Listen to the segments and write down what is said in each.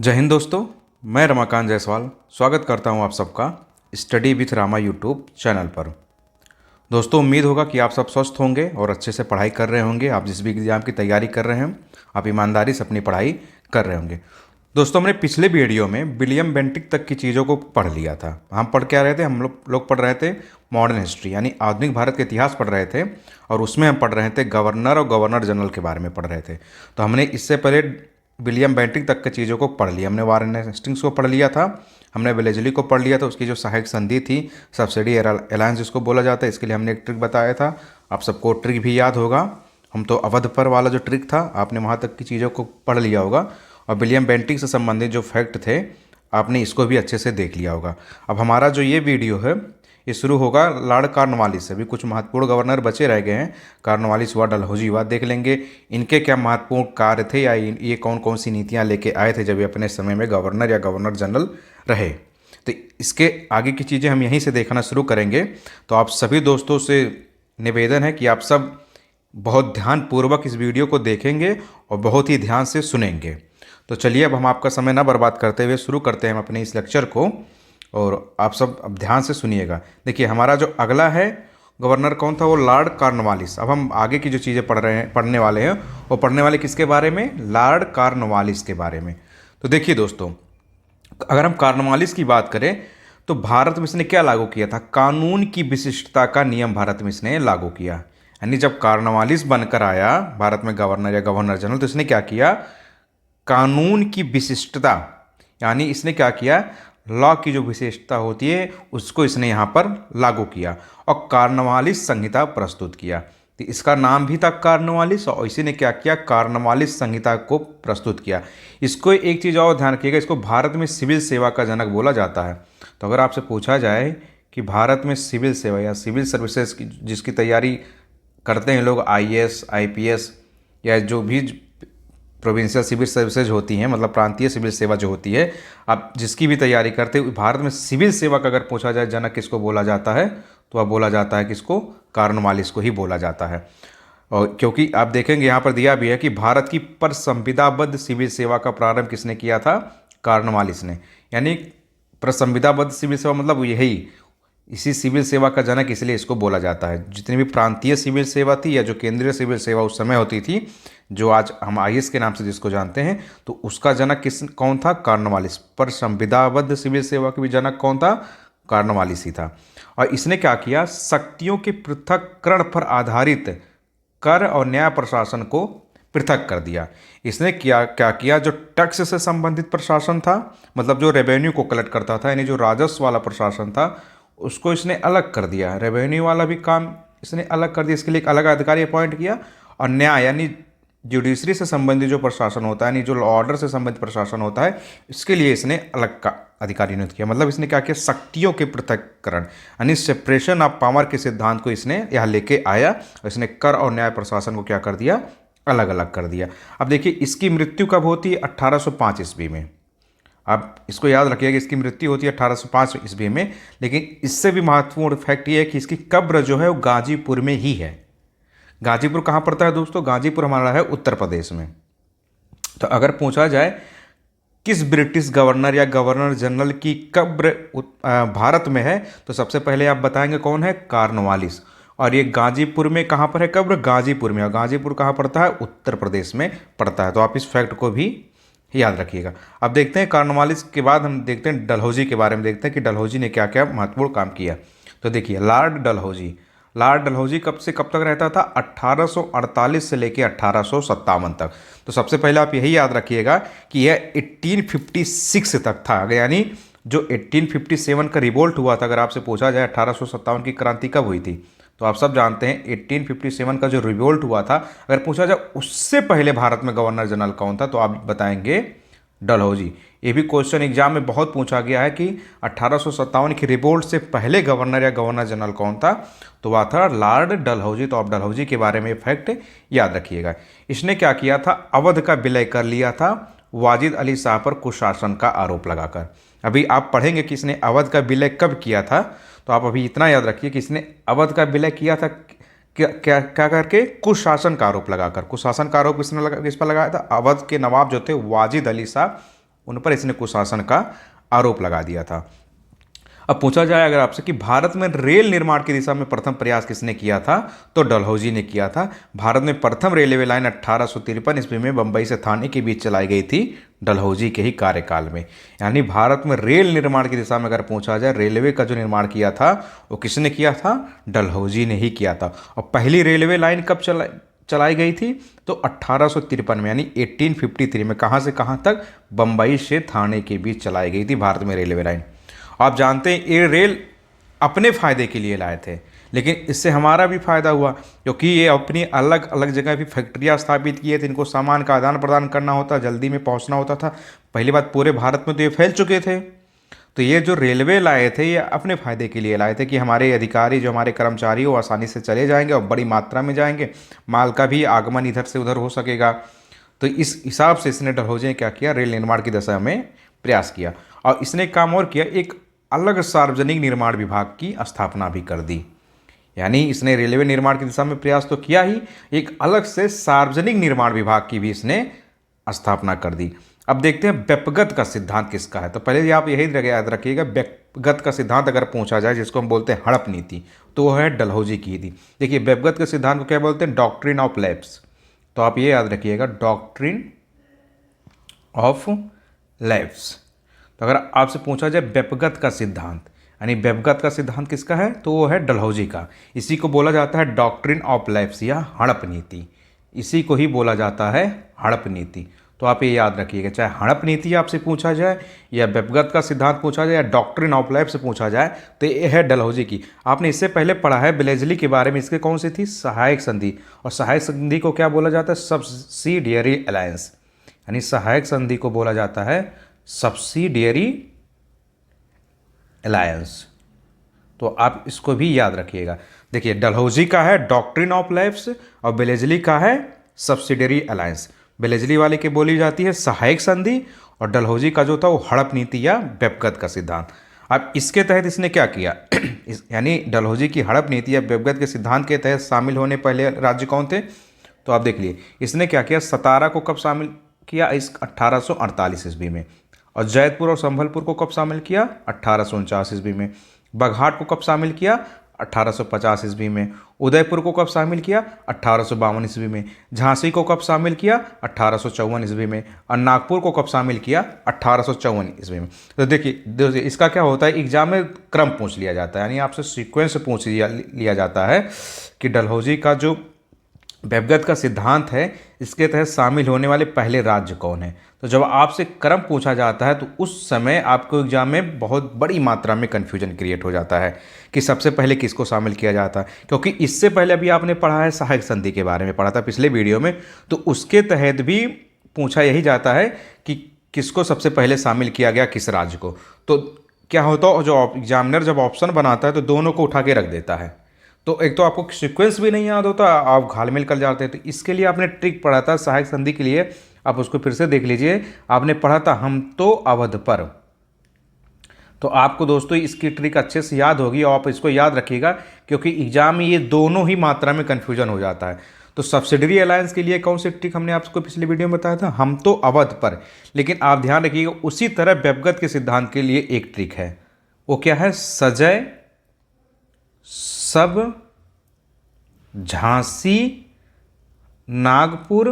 जय हिंद दोस्तों। मैं रमाकांत जायसवाल स्वागत करता हूं आप सबका study with Rama YouTube channel पर। दोस्तों, उम्मीद होगा कि आप सब स्वस्थ होंगे और अच्छे से पढ़ाई कर रहे होंगे। आप जिस भी एग्ज़ाम की तैयारी कर रहे हैं आप ईमानदारी से अपनी पढ़ाई कर रहे होंगे। दोस्तों, हमने पिछले वीडियो में विलियम बेंटिक तक की चीज़ों को पढ़ लिया था। हम पढ़ क्या रहे थे? हम लोग पढ़ रहे थे मॉडर्न हिस्ट्री यानी आधुनिक भारत के इतिहास पढ़ रहे थे, और उसमें हम पढ़ रहे थे गवर्नर और गवर्नर जनरल के बारे में पढ़ रहे थे। तो हमने इससे पहले विलियम बेंटिक तक की चीज़ों को पढ़ लिया। हमने वारेन हेस्टिंग्स को पढ़ लिया था, हमने वेलेस्ली को पढ़ लिया था, उसकी जो सहायक संधि थी सब्सिडी अलायंस जिसको बोला जाता है, इसके लिए हमने एक ट्रिक बताया था। आप सबको ट्रिक भी याद होगा। हम तो अवध पर वाला जो ट्रिक था आपने वहाँ तक की चीज़ों को पढ़ लिया होगा, और विलियम बेंटिक से संबंधित जो फैक्ट थे आपने इसको भी अच्छे से देख लिया होगा। अब हमारा जो ये वीडियो है ये शुरू होगा लॉर्ड कॉर्नवालिस से। भी कुछ महत्वपूर्ण गवर्नर बचे रह गए हैं। कॉर्नवालिस हुआ, डलहौजी हुआ, देख लेंगे इनके क्या महत्वपूर्ण कार्य थे या ये कौन कौन सी नीतियां लेके आए थे जब ये अपने समय में गवर्नर या गवर्नर जनरल रहे। तो इसके आगे की चीज़ें हम यहीं से देखना शुरू करेंगे। तो आप सभी दोस्तों से निवेदन है कि आप सब बहुत ध्यानपूर्वक इस वीडियो को देखेंगे और बहुत ही ध्यान से सुनेंगे। तो चलिए अब हम आपका समय ना बर्बाद करते हुए शुरू करते हैं हम अपने इस लेक्चर को, और आप सब अब ध्यान से सुनिएगा। देखिए, हमारा जो अगला है गवर्नर कौन था? वो लॉर्ड कॉर्नवालिस। अब हम आगे की जो चीज़ें पढ़ने वाले हैं वो पढ़ने वाले किसके बारे में? लॉर्ड कॉर्नवालिस के बारे में। तो देखिए दोस्तों, अगर हम कॉर्नवालिस की बात करें तो भारत में इसने क्या लागू किया था? कानून की विशिष्टता का नियम भारत में इसने लागू किया। यानी जब कॉर्नवालिस बनकर आया भारत में गवर्नर या गवर्नर जनरल, तो इसने क्या किया? कानून की विशिष्टता, यानी इसने क्या किया? लॉ की जो विशेषता होती है उसको इसने यहाँ पर लागू किया और कॉर्नवालिस संहिता प्रस्तुत किया। तो इसका नाम भी था कॉर्नवालिस, और इसी ने क्या किया? कॉर्नवालिस संहिता को प्रस्तुत किया। इसको एक चीज़ और ध्यान रखिएगा, इसको भारत में सिविल सेवा का जनक बोला जाता है। तो अगर आपसे पूछा जाए कि भारत में सिविल सेवा या सिविल सर्विसेज की जिसकी तैयारी करते हैं लोग, आईएएस, आईपीएस या जो भी प्रोविंशियल सिविल सर्विसेज होती हैं, मतलब प्रांतीय सिविल सेवा जो होती है, आप जिसकी भी तैयारी करते हो, भारत में सिविल सेवा का अगर पूछा जाए जनक किसको बोला जाता है, तो अब बोला जाता है किसको? कॉर्नवालिस को ही बोला जाता है। और क्योंकि आप देखेंगे यहाँ पर दिया भी है कि भारत की पर संविदाबद्ध सिविल सेवा का प्रारंभ किसने किया था? कॉर्नवालिस ने। यानी पर संविदाबद्ध सिविल सेवा मतलब यही, इसी सिविल सेवा का जनक इसलिए इसको बोला जाता है। जितनी भी प्रांतीय सिविल सेवा थी या जो केंद्रीय सिविल सेवा उस समय होती थी, जो आज हम आईएएस के नाम से जिसको जानते हैं, तो उसका जनक कौन था? कॉर्नवालिस। पर संविदाबद्ध सिविल सेवा के भी जनक कौन था? कॉर्नवालिस ही था। और इसने क्या किया? शक्तियों के पृथक्करण पर आधारित कर और न्याय प्रशासन को पृथक कर दिया। इसने क्या किया? जो टैक्स से संबंधित प्रशासन था, मतलब जो रेवेन्यू को कलेक्ट करता था, यानी जो राजस्व वाला प्रशासन था, उसको इसने अलग कर दिया। रेवेन्यू वाला भी काम इसने अलग कर दिया, इसके लिए एक अलग अधिकारी अपॉइंट किया। और न्याय यानी जुडिशरी से संबंधित जो प्रशासन होता है, यानी जो ऑर्डर से संबंधित प्रशासन होता है, इसके लिए इसने अलग का अधिकारी नियुक्त किया। मतलब इसने क्या किया? शक्तियों के पृथक्करण यानी सेपरेशन ऑफ पावर के सिद्धांत को इसने यहाँ लेके आया, और इसने कर और न्याय प्रशासन को क्या कर दिया? अलग अलग कर दिया। अब देखिए, इसकी मृत्यु कब होती है? 1805 ईस्वी में। आप इसको याद रखिएगा, इसकी मृत्यु होती है 1805 ईस्वी में। लेकिन इससे भी महत्वपूर्ण फैक्ट ये है कि इसकी कब्र जो है वो गाजीपुर में ही है। गाजीपुर कहाँ पड़ता है दोस्तों? गाजीपुर हमारा है उत्तर प्रदेश में। तो अगर पूछा जाए किस ब्रिटिश गवर्नर या गवर्नर जनरल की कब्र भारत में है, तो सबसे पहले आप बताएंगे कौन है? कॉर्नवालिस। और ये गाजीपुर में कहाँ पर है कब्र? गाजीपुर में। और गाजीपुर कहाँ पड़ता है? उत्तर प्रदेश में पड़ता है। तो आप इस फैक्ट को भी याद रखिएगा। अब देखते हैं कॉर्नवालिस के बाद हम देखते हैं डलहौजी के बारे में, देखते हैं कि डलहौजी ने क्या क्या महत्वपूर्ण काम किया। तो देखिए, लॉर्ड डलहौजी। लॉर्ड डलहौजी कब से कब तक रहता था? 1848 से लेकर 1857 तक। तो सबसे पहले आप यही याद रखिएगा कि यह 1856 तक था। यानी जो 1857 का रिवोल्ट हुआ था, अगर आपसे पूछा जाए 1857 की क्रांति कब हुई थी, तो आप सब जानते हैं 1857 का जो रिवोल्ट हुआ था, अगर पूछा जाए उससे पहले भारत में गवर्नर जनरल कौन था, तो आप बताएंगे डलहौजी। ये भी क्वेश्चन एग्जाम में बहुत पूछा गया है कि 1857 की रिवोल्ट से पहले गवर्नर या गवर्नर जनरल कौन था, तो वह था लॉर्ड डलहौजी। तो आप डलहौजी के बारे में फैक्ट याद रखिएगा। इसने क्या किया था? अवध का विलय कर लिया था वाजिद अली शाह पर कुशासन का आरोप लगाकर। अभी आप पढ़ेंगे कि इसने अवध का विलय कब किया था, तो आप अभी इतना याद रखिए कि इसने अवध का विलय किया था क्या क्या क्या करके? कुशासन का आरोप लगाकर। कुशासन का आरोप किस पर लगाया था? अवध के नवाब जो थे वाजिद अली शाह, उन पर इसने कुशासन का आरोप लगा दिया था। अब पूछा जाए अगर आपसे कि भारत में रेल निर्माण की दिशा में प्रथम प्रयास किसने किया था, तो डलहौजी ने किया था। भारत में प्रथम रेलवे लाइन 1853 ईस्वी में बंबई से थाने के बीच चलाई गई थी, डलहौजी के ही कार्यकाल में। यानी भारत में रेल निर्माण की दिशा में अगर पूछा जाए रेलवे का जो निर्माण किया था वो किसने किया था, डलहौजी ने ही किया था। और पहली रेलवे लाइन कब चलाई गई थी, तो 1853 में, यानी 1853 में। कहाँ से कहाँ तक, बंबई से थाने के बीच चलाई गई थी भारत में रेलवे लाइन। आप जानते हैं ये रेल अपने फ़ायदे के लिए लाए थे, लेकिन इससे हमारा भी फ़ायदा हुआ, क्योंकि ये अपनी अलग अलग जगह भी फैक्ट्रियाँ स्थापित किए थे। इनको सामान का आदान प्रदान करना होता, जल्दी में पहुंचना होता था। पहली बात, पूरे भारत में तो ये फैल चुके थे, तो ये जो रेलवे लाए थे ये अपने फ़ायदे के लिए लाए थे कि हमारे अधिकारी, जो हमारे कर्मचारी, वो आसानी से चले जाएंगे और बड़ी मात्रा में जाएंगे, माल का भी आगमन इधर से उधर हो सकेगा। तो इस हिसाब से इसने डलहौजी ने क्या किया, रेल निर्माण की दिशा में प्रयास किया। और इसने काम और किया, एक अलग सार्वजनिक निर्माण विभाग की स्थापना भी कर दी। यानी इसने रेलवे निर्माण की दिशा में प्रयास तो किया ही, एक अलग से सार्वजनिक निर्माण विभाग की भी इसने स्थापना कर दी। अब देखते हैं व्यक्तिगत का सिद्धांत किसका है। तो पहले आप यही याद रखिएगा, व्यक्तिगत का सिद्धांत अगर पूछा जाए, जिसको हम बोलते हैं हड़प नीति, तो वो है डलहौजी की थी। देखिए व्यक्तिगत के सिद्धांत को क्या बोलते हैं, डॉक्ट्रिन ऑफ लैब्स। तो आप ये याद रखिएगा, डॉक्ट्रिन ऑफ लैब्स। तो अगर आपसे पूछा जाए व्यक्तिगत का सिद्धांत, यानी व्यक्तिगत का सिद्धांत किसका है, तो वो है डलहौजी का। इसी को बोला जाता है डॉक्ट्रिन ऑफ लैब्स या हड़प नीति। इसी को ही बोला जाता है हड़प नीति। तो आप ये याद रखिएगा, चाहे हड़प नीति आपसे पूछा जाए या व्यक्तिगत का सिद्धांत पूछा जाए या डॉक्ट्रिन ऑफ लैब्स से पूछा जाए, तो ये है डलहौजी की। आपने इससे पहले पढ़ा है ब्लेजली के बारे में, इसके कौन सी थी, सहायक संधि। और सहायक संधि को क्या बोला जाता है, सब्सिडियरी अलायंस। यानी सहायक संधि को बोला जाता है सब्सिडियरी अलायंस। तो आप इसको भी याद रखिएगा। देखिए डलहौजी का है डॉक्ट्रिन ऑफ लैब्स और ब्लेजली का है सब्सिडियरी अलायंस। ब्लेजली वाले की बोली जाती है सहायक संधि और डलहौजी का जो था वो हड़प नीति या व्यक्तिगत का सिद्धांत। अब इसके तहत इसने क्या किया यानी डलहौजी की हड़प नीति या व्यक्तिगत के सिद्धांत के तहत शामिल होने पहले राज्य कौन थे, तो आप देख लिए इसने क्या किया, सतारा को कब शामिल किया, इस 1848 ईस्वी में। और जैतपुर और संभलपुर को कब शामिल किया, 1849 ईस्वी में। बघाट को कब शामिल किया, 1850 ईस्वी में। उदयपुर को कब शामिल किया, 1852 ईस्वी में। झांसी को कब शामिल किया, 1854 ईस्वी में। और नागपुर को कब शामिल किया, 1854 ईस्वी में। तो देखिए इसका क्या होता है, एग्जाम में क्रम पूछ लिया जाता है, यानी आपसे सीक्वेंस पूछ लिया जाता है कि डलहौजी का जो व्यक्तिगत का सिद्धांत है इसके तहत शामिल होने वाले पहले राज्य कौन है। तो जब आपसे क्रम पूछा जाता है तो उस समय आपको एग्जाम में बहुत बड़ी मात्रा में कन्फ्यूजन क्रिएट हो जाता है कि सबसे पहले किसको शामिल किया जाता है। क्योंकि इससे पहले अभी आपने पढ़ा है सहायक संधि के बारे में, पढ़ा था पिछले वीडियो में, तो उसके तहत भी पूछा यही जाता है कि किसको सबसे पहले शामिल किया गया, किस राज्य को। तो क्या होता है, जो एग्जामिनर जब ऑप्शन बनाता है तो दोनों को उठा के रख देता है, तो एक तो आपको सीक्वेंस भी नहीं याद होता, आप घालमेल कर जाते हैं। तो इसके लिए आपने ट्रिक पढ़ा था सहायक संधि के लिए, आप उसको फिर से देख लीजिए। आपने पढ़ा था हम तो अवध पर, तो आपको दोस्तों इसकी ट्रिक अच्छे से याद होगी और आप इसको याद रखिएगा, क्योंकि एग्जाम में ये दोनों ही मात्रा में कन्फ्यूजन हो जाता है। तो सब्सिडरी अलायंस के लिए कौन सी ट्रिक हमने आपको पिछले वीडियो में बताया था, हम तो अवध पर। लेकिन आप ध्यान रखिएगा उसी तरह व्यक्तिगत के सिद्धांत के लिए एक ट्रिक है, वो क्या है, सजय सब झांसी नागपुर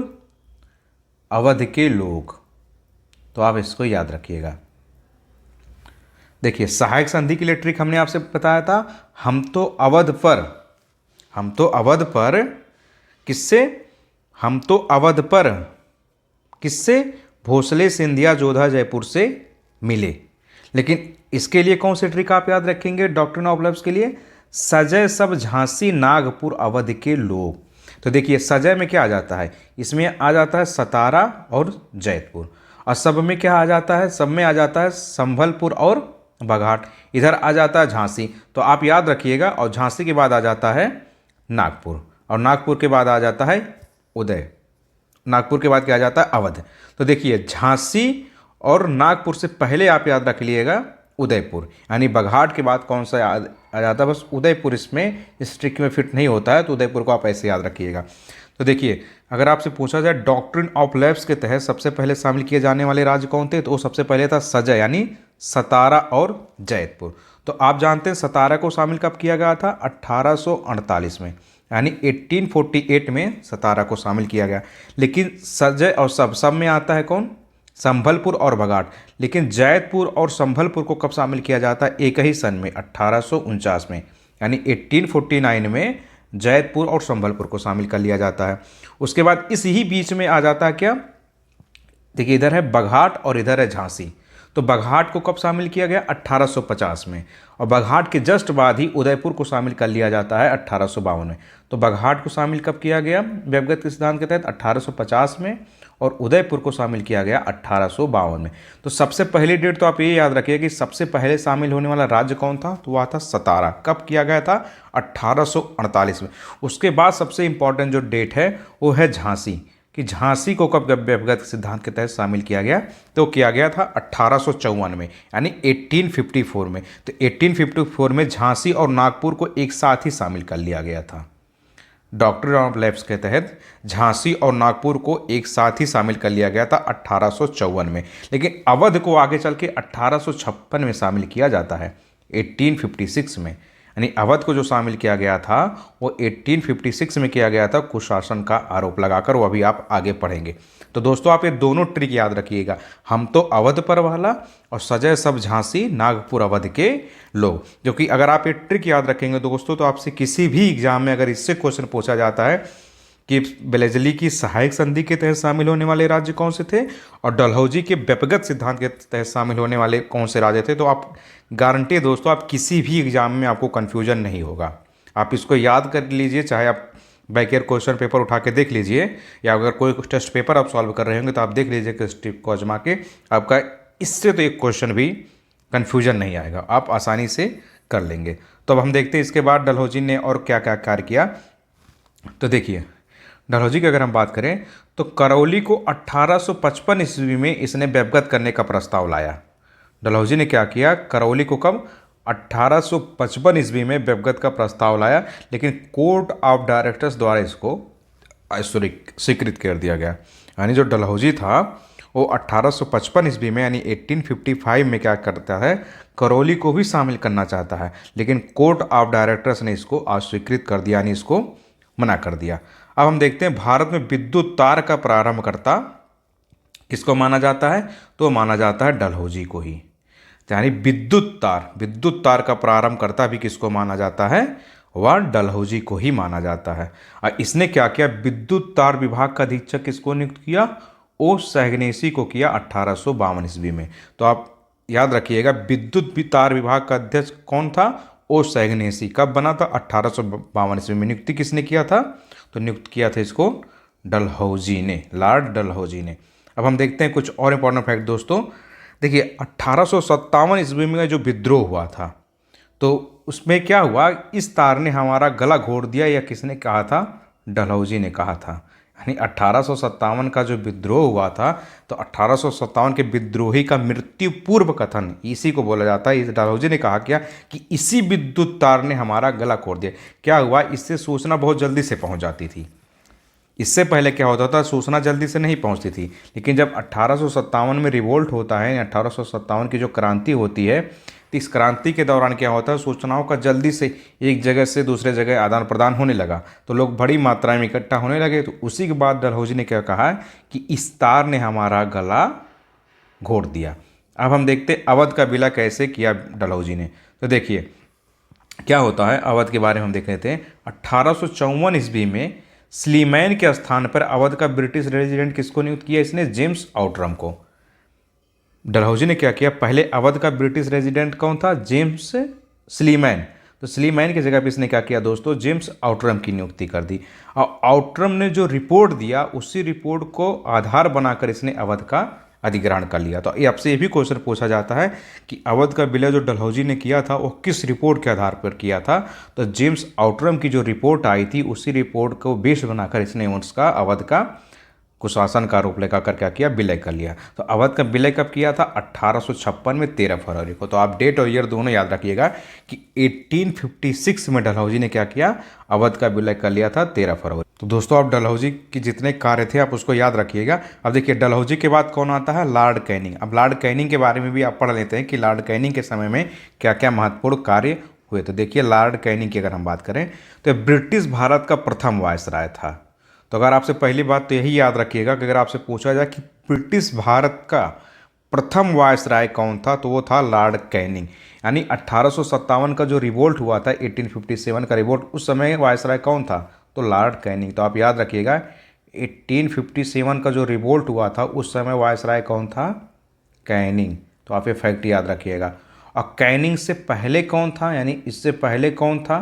अवध के लोग। तो आप इसको याद रखिएगा। देखिए सहायक संधि के लिए ट्रिक हमने आपसे बताया था, हम तो अवध पर, हम तो अवध पर किससे, हम तो अवध पर किससे, भोसले सिंधिया जोधा जयपुर से मिले। लेकिन इसके लिए कौन सी ट्रिक आप याद रखेंगे डॉक्ट्रिन ऑफ लैब्स के लिए, सजय सब झांसी नागपुर अवध के लोग। तो देखिए सजय में क्या आ जाता है, इसमें आ जाता है सतारा और जैतपुर। और सब में क्या आ जाता है, सब में आ जाता है संभलपुर और बघाट। इधर आ जाता है झांसी, तो आप याद रखिएगा। और झांसी के बाद आ जाता है नागपुर, और नागपुर के बाद आ जाता है उदय, नागपुर के बाद क्या आ जाता है, अवध। तो देखिए झांसी और नागपुर से पहले आप याद रख लीजिएगा उदयपुर, यानी बघाट के बाद कौन सा आ जाता है, बस उदयपुर इसमें इस ट्रिक में फिट नहीं होता है, तो उदयपुर को आप ऐसे याद रखिएगा। तो देखिए, अगर आपसे पूछा जाए डॉक्ट्रिन ऑफ लैप्स के तहत सबसे पहले शामिल किए जाने वाले राज्य कौन थे, तो वो सबसे पहले था सजय यानी सतारा और जैतपुर। तो आप जानते हैं सतारा को शामिल कब किया गया था, 1848 में, यानी 1848 में सतारा को शामिल किया गया। लेकिन सजय और सब में आता है कौन, संभलपुर और बघाट। लेकिन जैतपुर और संभलपुर को कब शामिल किया जाता है, एक ही सन में 1849 में, यानी 1849 में जैतपुर और संभलपुर को शामिल कर लिया जाता है। उसके बाद इस ही बीच में आ जाता है क्या, देखिए इधर है बघाट और इधर है झांसी। तो बघाट को कब शामिल किया गया, 1850 में, और बघाट के जस्ट बाद ही उदयपुर को शामिल कर लिया जाता है 1852 में। तो बघाट को शामिल कब किया गया व्यवगत के सिद्धांत के तहत, 1850 में, और उदयपुर को शामिल किया गया 1852 में। तो सबसे पहली डेट तो आप ये याद रखिए कि सबसे पहले शामिल होने वाला राज्य कौन था, तो वह था सतारा। कब किया गया था, 1848 में। उसके बाद सबसे इंपॉर्टेंट जो डेट है वो है झांसी, कि झांसी को कब व्यवगत सिद्धांत के तहत शामिल किया गया, तो किया गया था 1854 में, यानी 1854 में। तो 1854 में झांसी और नागपुर को एक साथ ही शामिल कर लिया गया था। डॉक्ट्रिन ऑफ लैप्स के तहत झांसी और नागपुर को एक साथ ही शामिल कर लिया गया था 1854 में। लेकिन अवध को आगे चल के 1856 में शामिल किया जाता है, 1856 में। यानी अवध को जो शामिल किया गया था वो 1856 में किया गया था, कुशासन का आरोप लगाकर। वो अभी आप आगे पढ़ेंगे। तो दोस्तों आप ये दोनों ट्रिक याद रखिएगा, हम तो अवध पर वाला और सजय सब झांसी नागपुर अवध के लोग। क्योंकि अगर आप ये ट्रिक याद रखेंगे दोस्तों, तो आपसे किसी भी एग्जाम में अगर इससे क्वेश्चन पूछा जाता है कि बेलेजली की सहायक संधि के तहत शामिल होने वाले राज्य कौन से थे और डलहौजी के व्यक्तिगत सिद्धांत के तहत शामिल होने वाले कौन से राज्य थे, तो आप गारंटी दोस्तों आप किसी भी एग्जाम में आपको कन्फ्यूजन नहीं होगा। आप इसको याद कर लीजिए, चाहे आप बैक ईयर क्वेश्चन पेपर उठा के देख लीजिए, या अगर कोई टेस्ट पेपर आप सॉल्व कर रहे होंगे तो आप देख लीजिए कि इस टिप को आजमा के आपका इससे तो एक क्वेश्चन भी कन्फ्यूजन नहीं आएगा, आप आसानी से कर लेंगे। तो अब हम देखते हैं इसके बाद डलहौजी ने और क्या क्या कार्य किया। तो देखिए डलहौजी की अगर हम बात करें तो करौली को 1855 ईस्वी में इसने व्यवगत करने का प्रस्ताव लाया। डलहौजी ने क्या किया, करौली को कब 1855 ईस्वी में व्यवगत का प्रस्ताव लाया, लेकिन कोर्ट ऑफ डायरेक्टर्स द्वारा इसको स्वीकृत कर दिया गया। यानी जो डलहौजी था वो 1855 ईस्वी में यानी 1855 में क्या करता है, करौली को भी शामिल करना चाहता है, लेकिन कोर्ट ऑफ डायरेक्टर्स ने इसको अस्वीकृत कर दिया, यानी इसको मना कर दिया। अब हम देखते हैं भारत में विद्युत तार का प्रारंभकर्ता किसको माना जाता है, तो माना जाता है डलहौजी को ही। यानी विद्युत तार का प्रारंभकर्ता भी किसको माना जाता है, वह डलहौजी को ही माना जाता है। और इसने क्या किया, विद्युत तार विभाग का अधीक्षक किसको नियुक्त किया, ओ सहगनेसी को किया 1852 ईस्वी में। तो आप याद रखिएगा विद्युत तार विभाग का अध्यक्ष कौन था, ओ सहगनेसी। कब बना था, 1852 ईस्वी में। नियुक्ति किसने किया था, तो नियुक्त किया था इसको डलहौजी ने, लॉर्ड डलहौजी ने। अब हम देखते हैं कुछ और इंपॉर्टेंट फैक्ट दोस्तों। देखिए 1857 ईस्वी में जो विद्रोह हुआ था, तो उसमें क्या हुआ, इस तार ने हमारा गला घोट दिया, या किसने कहा था, डलहौजी ने कहा था। यानी 1857 का जो विद्रोह हुआ था, तो 1857 के विद्रोही का मृत्यु पूर्व कथन इसी को बोला जाता है। इस डलहौजी ने कहा क्या कि इसी विद्युत तार ने हमारा गला घोट दिया। क्या हुआ, इससे सूचना बहुत जल्दी से पहुंच जाती थी। इससे पहले क्या होता था, सूचना जल्दी से नहीं पहुंचती थी, लेकिन जब 1857 में रिवोल्ट होता है, 1857 की जो क्रांति होती है, तो इस क्रांति के दौरान क्या होता है, सूचनाओं का जल्दी से एक जगह से दूसरे जगह आदान प्रदान होने लगा, तो लोग बड़ी मात्रा में इकट्ठा होने लगे। तो उसी के बाद डलहौजी ने क्या कहा कि इस तार ने हमारा गला घोट दिया। अब हम देखते अवध का विलय कैसे किया डलहौजी ने। तो देखिए क्या होता है, अवध के बारे में हम देख लेते हैं। 1854 ईस्वी में स्लीमैन के स्थान पर अवध का ब्रिटिश रेजिडेंट किसको नियुक्त किया, इसने जेम्स आउटरम को। डलहौजी ने क्या किया, पहले अवध का ब्रिटिश रेजिडेंट कौन था, जेम्स स्लीमैन। तो स्लीमैन की जगह पर इसने क्या किया दोस्तों, जेम्स आउटरम की नियुक्ति कर दी। और आउटरम ने जो रिपोर्ट दिया, उसी रिपोर्ट को आधार बनाकर इसने अवध का अधिग्रहण कर लिया। तो आपसे ये भी क्वेश्चन पूछा जाता है कि अवध का विलय जो डलहौजी ने किया था वो किस रिपोर्ट के आधार पर किया था, तो जेम्स आउटरम की जो रिपोर्ट आई थी उसी रिपोर्ट को बेस बनाकर इसने उसका अवध का कुशासन का आरोप लगाकर क्या किया, विलय कर लिया। तो अवध का विलय कब किया था, 1856 में 13 फरवरी को। तो आप डेट और ईयर दोनों याद रखिएगा कि 1856 में डलहौजी ने क्या किया, अवध का विलय कर लिया था 13 फरवरी। तो दोस्तों आप डलहौजी की जितने कार्य थे आप उसको याद रखिएगा। अब देखिए डलहौजी के बाद कौन आता है, लॉर्ड कैनिंग। अब लॉर्ड कैनिंग के बारे में भी आप पढ़ लेते हैं कि लॉर्ड कैनिंग के समय में क्या क्या महत्वपूर्ण कार्य हुए। तो देखिए लॉर्ड कैनिंग की अगर हम बात करें तो ब्रिटिश भारत का प्रथम वायसराय था। तो अगर आपसे पहली बात तो यही याद रखिएगा कि अगर आपसे पूछा जाए कि ब्रिटिश भारत का प्रथम वायसराय कौन था तो वो था लॉर्ड कैनिंग। यानी 1857 का जो रिवोल्ट हुआ था, 1857 का रिवोल्ट, उस समय वायसराय कौन था तो लॉर्ड कैनिंग। तो आप याद रखिएगा 1857 का जो रिवोल्ट हुआ था उस समय वायसराय कौन था, कैनिंग। तो आप ये फैक्ट याद रखिएगा। और कैनिंग से पहले कौन था, यानी इससे पहले कौन था,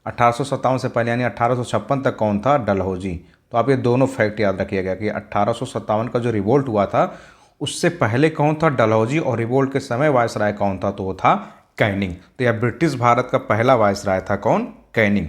1857 से पहले यानी 1856 तक कौन था, डलहौजी। तो आप ये दोनों फैक्ट याद रखिएगा कि 1857 का जो रिवोल्ट हुआ था उससे पहले कौन था, डलहौजी, और रिवोल्ट के समय वायसराय कौन था तो वो था कैनिंग। तो यह ब्रिटिश भारत का पहला वायसराय था कौन, कैनिंग।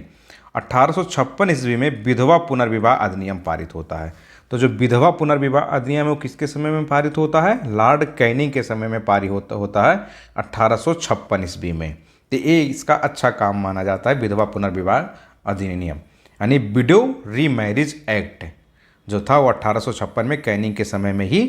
1856 ईस्वी में विधवा पुनर्विवाह अधिनियम पारित होता है। तो जो विधवा पुनर्विवाह अधिनियम है वो किसके समय में पारित होता है, लॉर्ड कैनिंग के समय में पारित होता है 1856 ईस्वी में। तो ये इसका अच्छा काम माना जाता है विधवा पुनर्विवाह अधिनियम, यानी विडो रीमैरिज एक्ट जो था वो 1856 में कैनिंग के समय में ही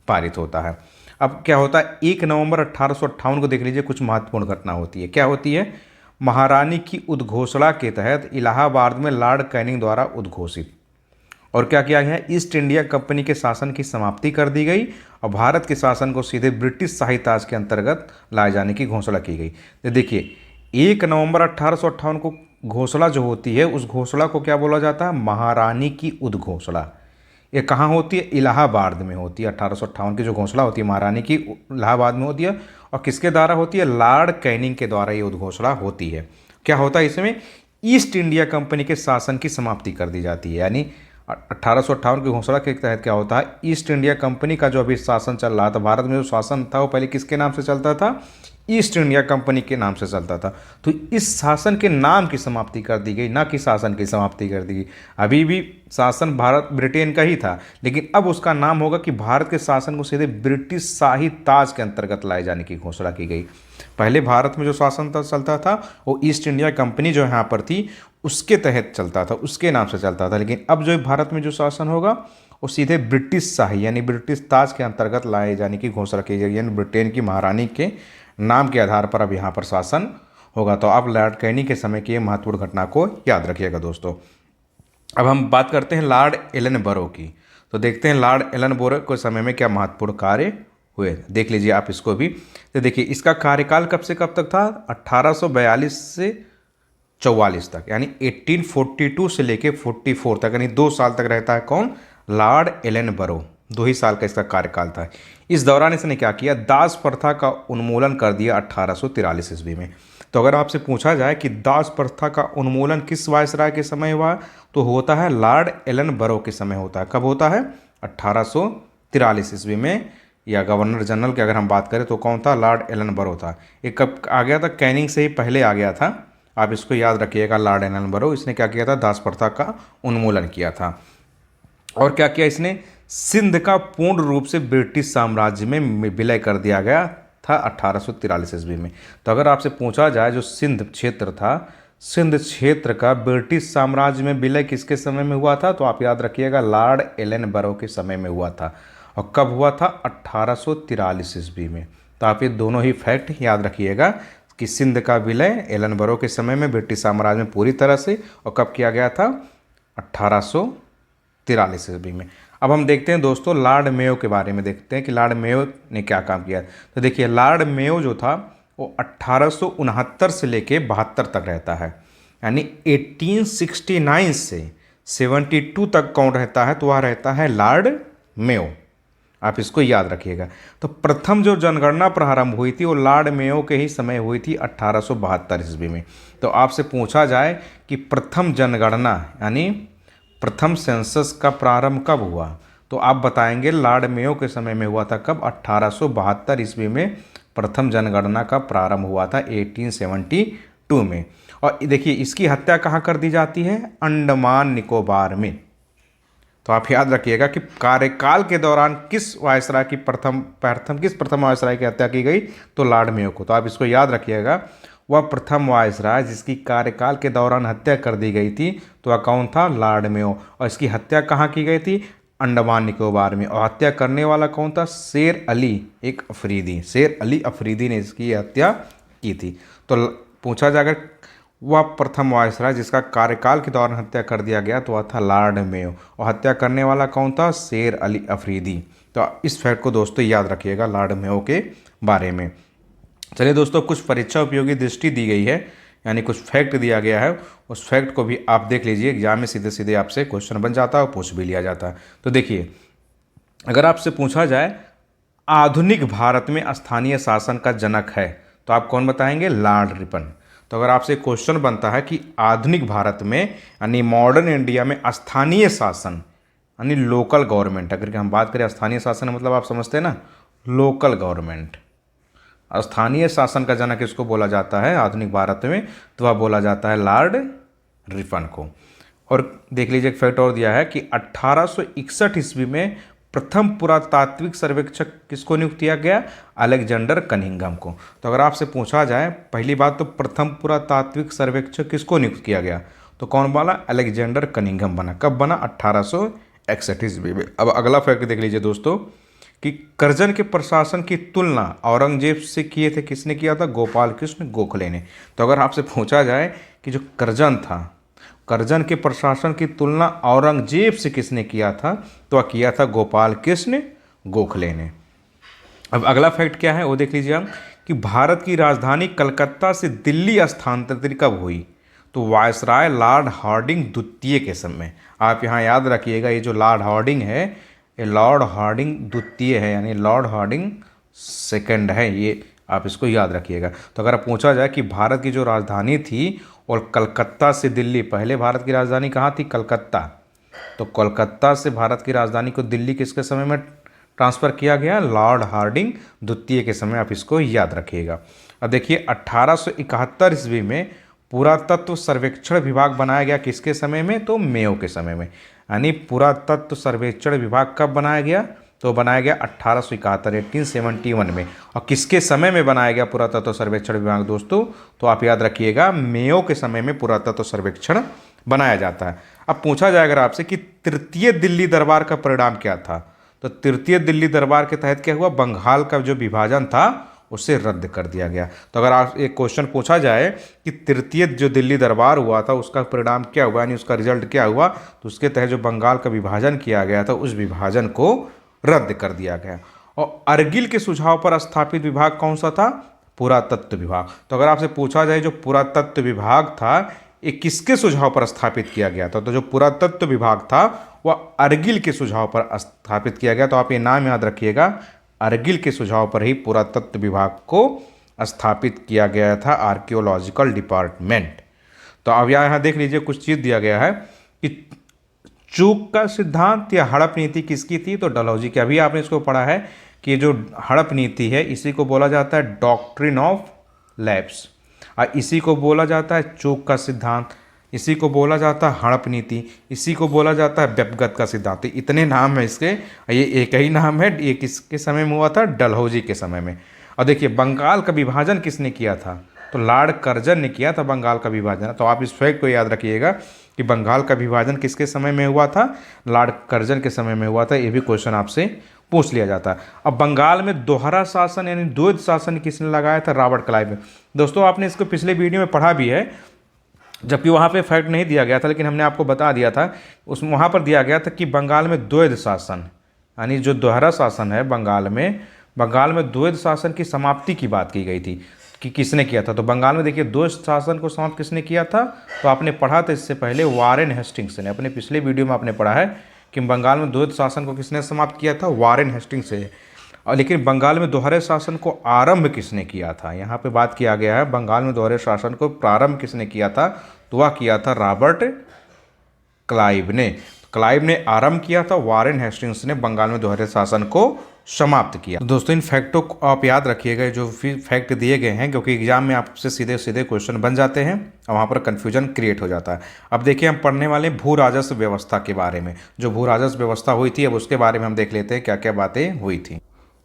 पारित होता है। अब क्या होता है, 1 नवंबर 1858 को देख लीजिए, कुछ महत्वपूर्ण घटना होती है। क्या होती है, महारानी की उद्घोषणा के तहत इलाहाबाद में लॉर्ड कैनिंग द्वारा उद्घोषित और क्या किया गया, ईस्ट इंडिया कंपनी के शासन की समाप्ति कर दी गई और भारत के शासन को सीधे ब्रिटिश शाही ताज के अंतर्गत लाए जाने की घोषणा की गई। तो देखिए 1 नवंबर 1858 को घोषणा जो होती है उस घोषणा को क्या बोला जाता है, महारानी की उद्घोषणा। ये कहाँ होती है, इलाहाबाद में होती है। 1858 की जो घोषणा होती है महारानी की, इलाहाबाद में होती है। और किसके द्वारा होती है, लॉर्ड कैनिंग के द्वारा ये उद्घोषणा होती है। क्या होता है इसमें, ईस्ट इंडिया कंपनी के शासन की समाप्ति कर दी जाती है। यानी 1858 की घोषणा के तहत क्या होता है, ईस्ट इंडिया कंपनी का जो अभी शासन चल रहा था, भारत में जो शासन था वो पहले किसके नाम से चलता था, ईस्ट इंडिया कंपनी के नाम से चलता था। तो इस शासन के नाम की समाप्ति कर दी गई, ना कि शासन की समाप्ति कर दी गई। अभी भी शासन भारत ब्रिटेन का ही था, लेकिन अब उसका नाम होगा कि भारत के शासन को सीधे ब्रिटिश शाही ताज के अंतर्गत लाए जाने की घोषणा की गई। पहले भारत में जो शासन चलता था वो ईस्ट इंडिया कंपनी जो यहाँ पर थी उसके तहत चलता था, उसके नाम से चलता था। लेकिन अब जो भारत में जो शासन होगा वो सीधे ब्रिटिश शाही यानी ब्रिटिश ताज के अंतर्गत लाए जाने की घोषणा की गई, यानी ब्रिटेन की महारानी के नाम के आधार पर अब यहाँ पर शासन होगा। तो आप लॉर्ड कैनिंग के समय की महत्वपूर्ण घटना को याद रखिएगा दोस्तों। अब हम बात करते हैं लॉर्ड एलनबरो की। तो देखते हैं लॉर्ड एलनबरो के समय में क्या महत्वपूर्ण कार्य हुए, देख लीजिए आप इसको भी। तो देखिए इसका कार्यकाल कब से कब तक था, 1842 से 44 तक, यानी 1842 से लेके 44 तक, यानी 2 साल तक रहता है कौन, लॉर्ड एलनबरो। 2 ही साल का इसका कार्यकाल था। इस दौरान इसने क्या किया, दास प्रथा का उन्मूलन कर दिया 1843 ईस्वी में। तो अगर आपसे पूछा जाए कि दास प्रथा का उन्मूलन किस वायसराय के समय हुआ, तो होता है लॉर्ड एलनबरो के समय होता है। कब होता है, 1843 ईस्वी में। या गवर्नर जनरल की अगर हम बात करें तो कौन था, लॉर्ड एलनबरो था। ये कब आ गया था, कैनिंग से ही पहले आ गया था। आप इसको याद रखिएगा, लॉर्ड एलनबरो इसने क्या किया था, दास प्रथा का उन्मूलन किया था। और क्या किया इसने, सिंध का पूर्ण रूप से ब्रिटिश साम्राज्य में विलय कर दिया गया था 1843 ईस्वी में। तो अगर आपसे पूछा जाए जो सिंध क्षेत्र था, सिंध क्षेत्र का ब्रिटिश साम्राज्य में विलय किसके समय में हुआ था, तो आप याद रखिएगा लॉर्ड एलनबरो के समय में हुआ था। और कब हुआ था, 1843 ईस्वी में। तो आप ये दोनों ही फैक्ट याद रखिएगा कि सिंध का विलय एलनबरो के समय में ब्रिटिश साम्राज्य में पूरी तरह से, और कब किया गया था, 1843 ईस्वी में। अब हम देखते हैं दोस्तों लॉर्ड मेयो के बारे में, देखते हैं कि लॉर्ड मेयो ने क्या काम किया। तो देखिए लॉर्ड मेयो जो था वो 1869 से लेके 72 तक रहता है, यानी 1869 से 72 तक कौन रहता है, तो वह रहता है लॉर्ड मेयो। आप इसको याद रखिएगा। तो प्रथम जो जनगणना प्रारंभ हुई थी वो लॉर्ड मेयो के ही समय हुई थी 1872 ईस्वी में। तो आपसे पूछा जाए कि प्रथम जनगणना यानी प्रथम सेंसस का प्रारंभ कब हुआ, तो आप बताएंगे लॉर्ड मेयो के समय में हुआ था। कब, 1872 ईस्वी में प्रथम जनगणना का प्रारंभ हुआ था 1872 में। और देखिए इसकी हत्या कहाँ कर दी जाती है, अंडमान निकोबार में। तो आप याद रखिएगा कि कार्यकाल के दौरान किस वायसराय की प्रथम वायसराय की हत्या की गई, तो लॉर्ड मेयो को। तो आप इसको याद रखिएगा, वह प्रथम वायसराय जिसकी कार्यकाल के दौरान हत्या कर दी गई थी, तो वह कौन था? Lord Mayo. और इसकी हत्या कहाँ की गई थी? अंडमान निकोबार में। और हत्या करने वाला कौन था? शेर अली एक अफरीदी, शेर अली अफरीदी ने इसकी हत्या की थी। तो पूछा जाएगा वह प्रथम वायसराय जिसका कार्यकाल के दौरान हत्या कर दिया गया, तो वह था लॉर्ड मेयो। और हत्या करने वाला कौन था? शेर अली अफरीदी। तो इस फैक्ट को दोस्तों याद रखिएगा लॉर्ड मेयो के बारे में। चलिए दोस्तों, कुछ परीक्षा उपयोगी दृष्टि दी गई है, यानी कुछ फैक्ट दिया गया है, उस फैक्ट को भी आप देख लीजिए। एग्जाम में सीधे सीधे आपसे क्वेश्चन बन जाता है और पूछ भी लिया जाता है। तो देखिए, अगर आपसे पूछा जाए आधुनिक भारत में स्थानीय शासन का जनक है, तो आप कौन बताएंगे? Lord Ripon. तो अगर आपसे क्वेश्चन बनता है कि आधुनिक भारत में यानी मॉडर्न इंडिया में स्थानीय शासन यानी लोकल गवर्नमेंट, अगर हम बात करें स्थानीय शासन मतलब आप समझते हैं ना, लोकल गवर्नमेंट। स्थानीय शासन का जनक किसको बोला जाता है आधुनिक भारत में? तो वह बोला जाता है लॉर्ड रिपन को। और देख लीजिए, एक फैक्ट और दिया है कि 1861 ईस्वी में प्रथम पुरातात्विक सर्वेक्षक किसको नियुक्त किया गया? अलेक्जेंडर कनिंघम को। तो अगर आपसे पूछा जाए, पहली बात तो प्रथम पुरातात्विक सर्वेक्षक किसको नियुक्त किया गया, तो कौन बना? अलेक्जेंडर कनिंघम बना। कब बना? 1861 ईस्वी में। अब अगला फैक्ट देख लीजिए दोस्तों कि करजन के प्रशासन की तुलना औरंगजेब से किए थे, किसने किया था? गोपाल कृष्ण गोखले ने। तो अगर आपसे पूछा जाए कि जो करजन था, करजन के प्रशासन की तुलना औरंगजेब से किसने किया था, तो वह किया था गोपाल कृष्ण गोखले ने। अब अगला फैक्ट क्या है वो देख लीजिए हम कि भारत की राजधानी कलकत्ता से दिल्ली स्थानांतरित कब हुई, तो वायसराय लॉर्ड हार्डिंग द्वितीय के समय। आप यहाँ याद रखिएगा, ये जो लॉर्ड हार्डिंग है ये लॉर्ड हार्डिंग द्वितीय है, यानी लॉर्ड हार्डिंग सेकंड है, ये आप इसको याद रखिएगा। तो अगर पूछा जाए कि भारत की जो राजधानी थी और कलकत्ता से दिल्ली, पहले भारत की राजधानी कहाँ थी? कलकत्ता। तो कलकत्ता से भारत की राजधानी को दिल्ली किसके समय में ट्रांसफ़र किया गया? लॉर्ड हार्डिंग द्वितीय के समय। आप इसको याद रखिएगा। अब देखिए, 1871 ईस्वी में पुरातत्व सर्वेक्षण विभाग बनाया गया, किसके समय में? तो मेयो के समय में। यानी पुरातत्व सर्वेक्षण विभाग कब बनाया गया? तो बनाया गया 1871 1871 में। और किसके समय में बनाया गया पुरातत्व सर्वेक्षण विभाग दोस्तों? तो आप याद रखिएगा मेयो के समय में पुरातत्व सर्वेक्षण बनाया जाता है। अब पूछा जाएगा अगर आपसे कि तृतीय दिल्ली दरबार का परिणाम क्या था, तो तृतीय दिल्ली दरबार के तहत क्या हुआ? बंगाल का जो विभाजन था उसे रद्द कर दिया गया। तो अगर आप एक क्वेश्चन पूछा जाए कि तृतीय जो दिल्ली दरबार हुआ था उसका परिणाम क्या हुआ, यानी उसका रिजल्ट क्या हुआ, तो उसके तहत जो बंगाल का विभाजन किया गया था उस विभाजन को रद्द कर दिया गया। और अर्गिल के सुझाव पर स्थापित विभाग कौन सा था? पुरातत्व विभाग। तो अगर आपसे पूछा जाए जो पुरातत्व विभाग था ये किसके सुझाव पर स्थापित किया गया था, तो जो पुरातत्व विभाग था वह अर्गिल के सुझाव पर स्थापित किया गया। तो आप ये नाम याद रखिएगा, अर्गिल के सुझाव पर ही पुरातत्व विभाग को स्थापित किया गया था, आर्कियोलॉजिकल डिपार्टमेंट। तो अब यहाँ देख लीजिए कुछ चीज़ दिया गया है कि चूक का सिद्धांत या हड़प नीति किसकी थी, तो डलहौजी की। अभी आपने इसको पढ़ा है कि जो हड़प नीति है इसी को बोला जाता है डॉक्ट्रिन ऑफ लैप्स, और इसी को बोला जाता है चूक का सिद्धांत, इसी को बोला जाता है हड़प नीति, इसी को बोला जाता है व्यपगत का सिद्धांत। इतने नाम है इसके, ये एक ही नाम है। ये किसके समय में हुआ था? डलहौजी के समय में। और देखिए बंगाल का विभाजन किसने किया था, तो लॉर्ड कर्जन ने किया था बंगाल का विभाजन। तो आप इस फैक्ट को याद रखिएगा कि बंगाल का विभाजन किसके समय में हुआ था? लॉर्ड कर्जन के समय में हुआ था। ये भी क्वेश्चन आपसे पूछ लिया जाता है। अब बंगाल में दोहरा शासन यानी द्वैध शासन किसने लगाया था? रॉबर्ट क्लाइव ने। दोस्तों आपने इसको पिछले वीडियो में पढ़ा भी है, जबकि वहाँ पे फैक्ट नहीं दिया गया था, लेकिन हमने आपको बता दिया था। वहाँ पर दिया गया था कि बंगाल में द्वैध शासन यानी जो दोहरा शासन है बंगाल में द्वैध शासन की समाप्ति की बात की गई थी कि किसने किया था। तो बंगाल में देखिए द्वैध शासन को समाप्त किसने किया था, तो आपने पढ़ा था इससे पहले वारेन हेस्टिंग्स ने। अपने पिछले वीडियो में आपने पढ़ा है कि बंगाल में द्वैध शासन को किसने समाप्त किया था? वारेन हेस्टिंग्स से। और लेकिन बंगाल में दोहरे शासन को आरंभ किसने किया था? यहाँ पे बात किया गया है बंगाल में दोहरे शासन को प्रारंभ किसने किया था, तो वह किया था रॉबर्ट क्लाइव ने। क्लाइव ने आरंभ किया था, वारेन हेस्टिंग्स ने बंगाल में दोहरे शासन को समाप्त किया। तो दोस्तों इन फैक्टों को आप याद रखिएगा, जो फैक्ट दिए गए हैं, क्योंकि एग्जाम में आपसे सीधे सीधे क्वेश्चन बन जाते हैं और वहाँ पर कन्फ्यूजन क्रिएट हो जाता है। अब देखिए हम पढ़ने वाले भू राजस्व व्यवस्था के बारे में। जो भू राजस्व व्यवस्था हुई थी अब उसके बारे में हम देख लेते हैं क्या क्या बातें हुई थी।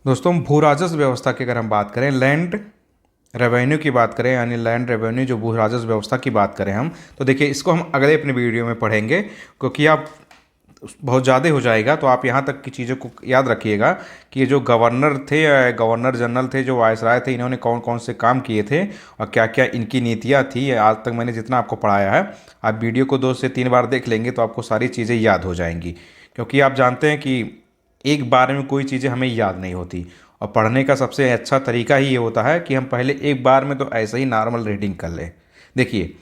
दोस्तों भू राजस्व व्यवस्था की अगर हम बात करें, लैंड रेवेन्यू की बात करें यानी लैंड रेवेन्यू जो भू राजस्व व्यवस्था की बात करें हम, तो देखिए इसको हम अगले अपने वीडियो में पढ़ेंगे, क्योंकि आप बहुत ज़्यादा हो जाएगा। तो आप यहाँ तक की चीज़ों को याद रखिएगा कि ये जो गवर्नर थे, गवर्नर जनरल थे, जो वायसराय थे, इन्होंने कौन कौन से काम किए थे और क्या क्या इनकी नीतियाँ थी। आज तक मैंने जितना आपको पढ़ाया है, आप वीडियो को 2 से 3 बार देख लेंगे तो आपको सारी चीज़ें याद हो जाएंगी। क्योंकि आप जानते हैं कि एक बार में कोई चीज़ें हमें याद नहीं होती, और पढ़ने का सबसे अच्छा तरीका ही ये होता है कि हम पहले एक बार में तो ऐसे ही नॉर्मल रीडिंग कर लें। देखिए,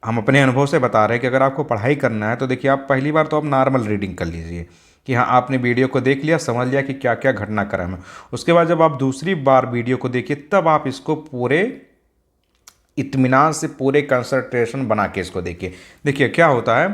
हम अपने अनुभव से बता रहे हैं कि अगर आपको पढ़ाई करना है तो देखिए, आप पहली बार तो आप नॉर्मल रीडिंग कर लीजिए कि हाँ, आपने वीडियो को देख लिया, समझ लिया कि क्या क्या घटनाक्रम है। उसके बाद जब आप दूसरी बार वीडियो को देखिए, तब आप इसको पूरे इत्मीनान से, पूरे कंसंट्रेशन बना के इसको देखिए। देखिए क्या होता है,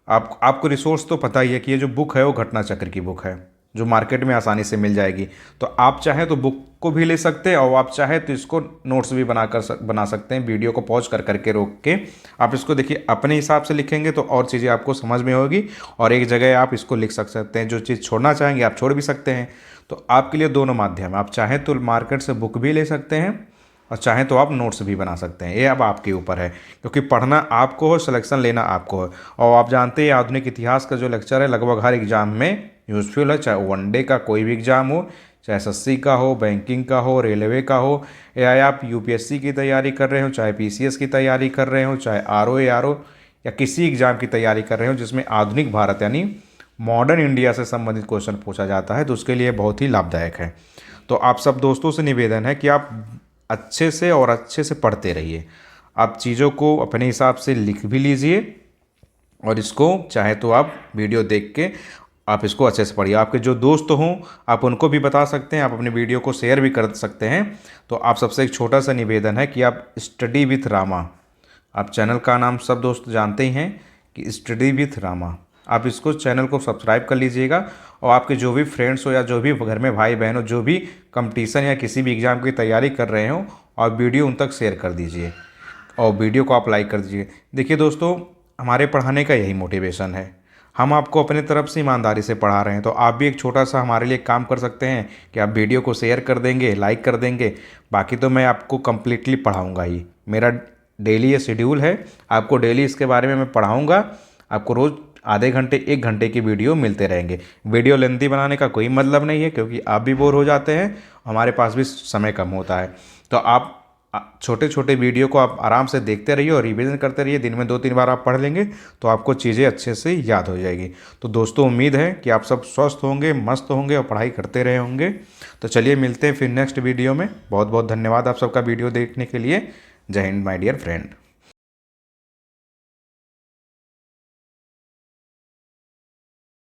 आपको रिसोर्स तो पता ही है कि ये जो बुक है वो घटना चक्र की बुक है, जो मार्केट में आसानी से मिल जाएगी। तो आप चाहें तो बुक को भी ले सकते हैं, और आप चाहें तो इसको नोट्स भी बना सकते हैं। वीडियो को पॉज कर करके रोक के आप इसको देखिए, अपने हिसाब से लिखेंगे तो और चीज़ें आपको समझ में होगी, और एक जगह आप इसको लिख सकते हैं। जो चीज़ छोड़ना चाहेंगे आप छोड़ भी सकते हैं। तो आपके लिए दोनों माध्यम है, आप चाहें तो मार्केट से बुक भी ले सकते हैं, और चाहें तो आप नोट्स भी बना सकते हैं। ये अब आपके ऊपर है, क्योंकि पढ़ना आपको हो, सिलेक्शन लेना आपको है। और आप जानते हैं आधुनिक इतिहास का जो लेक्चर है लगभग हर एग्जाम में यूज़फुल है, चाहे वनडे का कोई भी एग्ज़ाम हो, चाहे एसएससी का हो, बैंकिंग का हो, रेलवे का हो, या आप यूपीएससी की तैयारी कर रहे हो, चाहे पीसीएस की तैयारी कर रहे हो, चाहे आरओ या किसी एग्ज़ाम की तैयारी कर रहे हो जिसमें आधुनिक भारत यानी मॉडर्न इंडिया से संबंधित क्वेश्चन पूछा जाता है, तो उसके लिए बहुत ही लाभदायक है। तो आप सब दोस्तों से निवेदन है कि आप अच्छे से और अच्छे से पढ़ते रहिए। आप चीज़ों को अपने हिसाब से लिख भी लीजिए, और इसको चाहे तो आप वीडियो देख के आप इसको अच्छे से पढ़िए। आपके जो दोस्त हों आप उनको भी बता सकते हैं, आप अपने वीडियो को शेयर भी कर सकते हैं। तो आप सबसे एक छोटा सा निवेदन है कि आप स्टडी विथ रामा, आप चैनल का नाम सब दोस्त जानते ही हैं कि स्टडी विथ रामा, आप इसको चैनल को सब्सक्राइब कर लीजिएगा। और आपके जो भी फ्रेंड्स हो या जो भी घर में भाई बहन हो, जो भी कंपटीशन या किसी भी एग्ज़ाम की तैयारी कर रहे हो, और वीडियो उन तक शेयर कर दीजिए, और वीडियो को आप लाइक कर दीजिए। देखिए दोस्तों, हमारे पढ़ाने का यही मोटिवेशन है, हम आपको अपने तरफ से ईमानदारी से पढ़ा रहे हैं। तो आप भी एक छोटा सा हमारे लिए काम कर सकते हैं कि आप वीडियो को शेयर कर देंगे, लाइक कर देंगे। बाकी तो मैं आपको कम्प्लीटली पढ़ाऊँगा ही, मेरा डेली ये शेड्यूल है, आपको डेली इसके बारे में मैं पढ़ाऊँगा। आपको रोज़ आधे घंटे 1 घंटे की वीडियो मिलते रहेंगे। वीडियो लेंथी बनाने का कोई मतलब नहीं है, क्योंकि आप भी बोर हो जाते हैं, हमारे पास भी समय कम होता है। तो आप छोटे छोटे वीडियो को आप आराम से देखते रहिए और रिवीजन करते रहिए। दिन में 2-3 बार आप पढ़ लेंगे तो आपको चीज़ें अच्छे से याद हो जाएगी। तो दोस्तों, उम्मीद है कि आप सब स्वस्थ होंगे, मस्त होंगे और पढ़ाई करते रहे होंगे। तो चलिए मिलते हैं फिर नेक्स्ट वीडियो में। बहुत बहुत धन्यवाद आप सबका वीडियो देखने के लिए। जय हिंद माय डियर फ्रेंड।